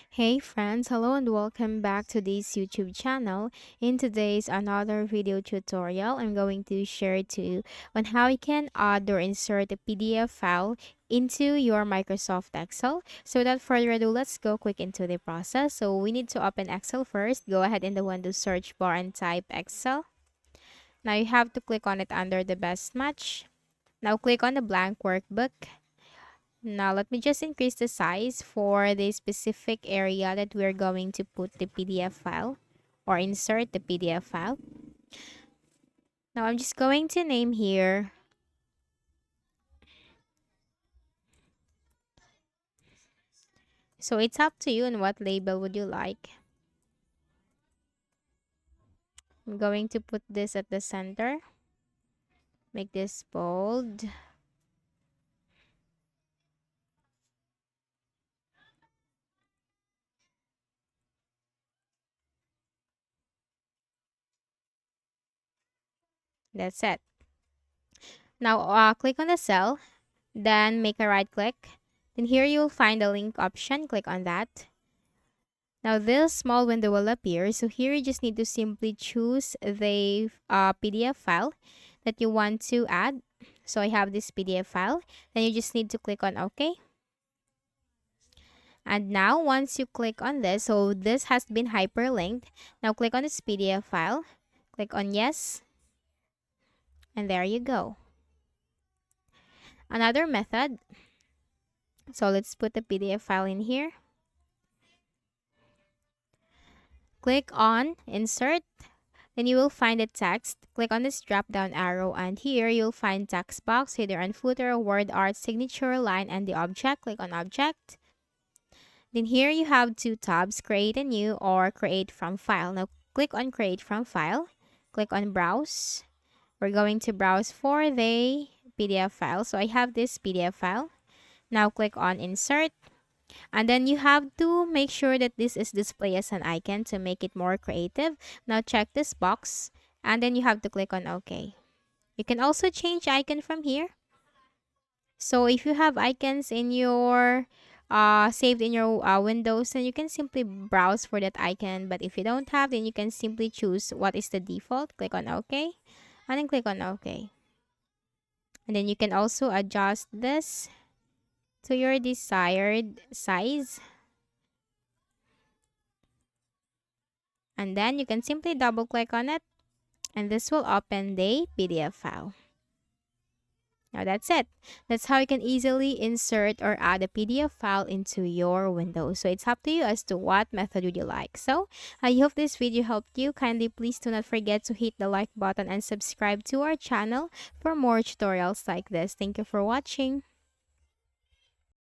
Hey friends, hello and welcome back to this YouTube channel. In today's another video tutorial, I'm going to share to you on how you can add or insert a PDF file into your Microsoft Excel. So without further ado, let's go quick into the process. So we need to open Excel first. Go ahead in the Windows search bar and type Excel. Now you have to click on it under the best match. Now click on the blank workbook. Now, let me just increase the size for the specific area that we're going to put the PDF file or insert the PDF file. Now, I'm just going to name here. So, it's up to you and what label would you like. I'm going to put this at the center. Make this bold. That's it. Now, click on the cell. Then make a right click. Then here you'll find the link option. Click on that. Now this small window will appear. So here you just need to simply choose the PDF file that you want to add. So I have this PDF file. Then you just need to click on OK. And now once you click on this, so this has been hyperlinked. Now click on this PDF file. Click on yes. And there you go. Another method. So let's put the PDF file in here. Click on insert. Then you will find the text. Click on this drop down arrow and here you'll find text box, header and footer, word art, signature, line, and the object. Click on object. Then here you have two tabs, create a new or create from file. Now click on create from file. Click on browse. We're going to browse for the PDF file. So I have this PDF file. Now click on insert. And then you have to make sure that this is displayed as an icon to make it more creative. Now check this box and then you have to click on OK. You can also change icon from here. So if you have icons in your saved in your Windows, then you can simply browse for that icon. But if you don't have, then you can simply choose what is the default. Click on OK and then click on OK. And then you can also adjust this to your desired size. And then you can simply double click on it and this will open the PDF file. Now that's it. That's how you can easily insert or add a PDF file into your Windows. So it's up to you as to what method would you like. So I hope this video helped you. Kindly please do not forget to hit the like button and subscribe to our channel for more tutorials like this. Thank you for watching.